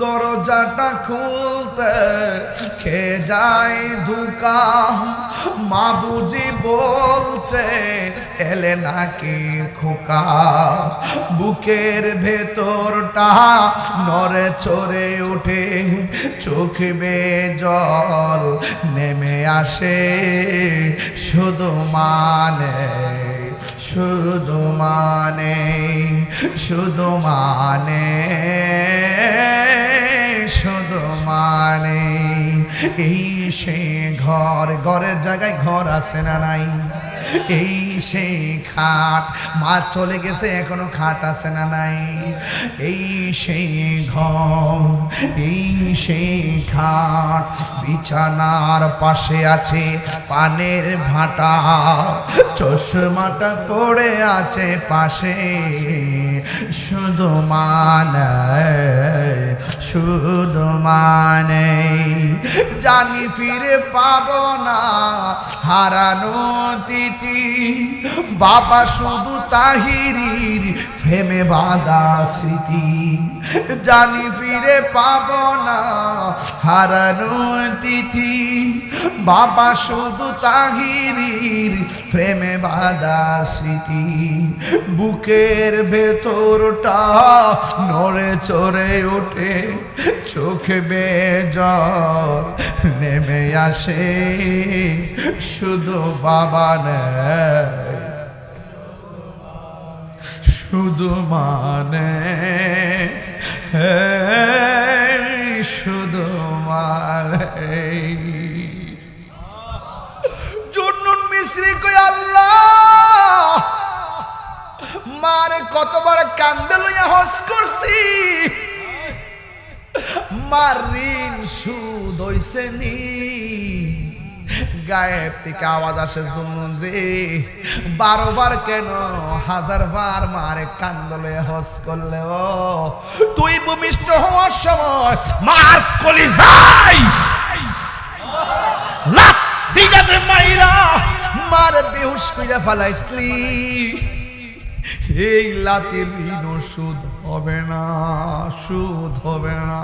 দরজাটা খুলতে খেয়ে যায় ধোঁকা। মা বুঝি বলছে এলে নাকি খোকা। বুকের ভেতরটা নড়ে চড়ে ওঠে, চোখ বেয়ে জল নেমে আসে। শুধু মানে শুধু মানে শুধু মানে শুধু মানে এই সেই ঘর, ঘরের জায়গায় ঘর আছে না নাই? এই সেই খাট, মা চলে গেছে এখনো খাট আছে না নাই? এই সেই ঘর, এই সেই খাট, বিছানার পাশে আছে পানের ভাটা, চশমাটা পড়ে আছে পাশে। শুধু মানে শুধু মানে জানি ফিরে পাবো না হারানো তিথি। বাবা শুধু তাহিরির ফেমে বাঁধা স্মৃতি। জানি ফিরে পাবো না হারানো তিথি। বাবা শুধু তাহিরির প্রেমে বাঁধা স্মৃতি। বুকের ভেতরটা নড়ে চড়ে ওঠে, চোখে বেয়ে জল নেমে আসে। শুধু বাবা নেই, শুধু মানে শুধু মানে। জুন্নুন মিস্রি কই আল্লাহ মারে কতবার কান্দে লইয়া হস করছি। মার ঋণ সুদ হইছে নি। গায়েব থেকে আওয়াজ আসে জুন্নুন রে 12 বার কেন 1000 বার মারে কান্দলে হস করলে ও তুই ভূমিষ্ঠ হওয়ার সময় মার কলিজায় লাথি গেছে মাইরা মারে বেহুশ কইরা ফেলাইছলি। এই লাথির ঋণ সুদ হবে না, সুদ হবে না।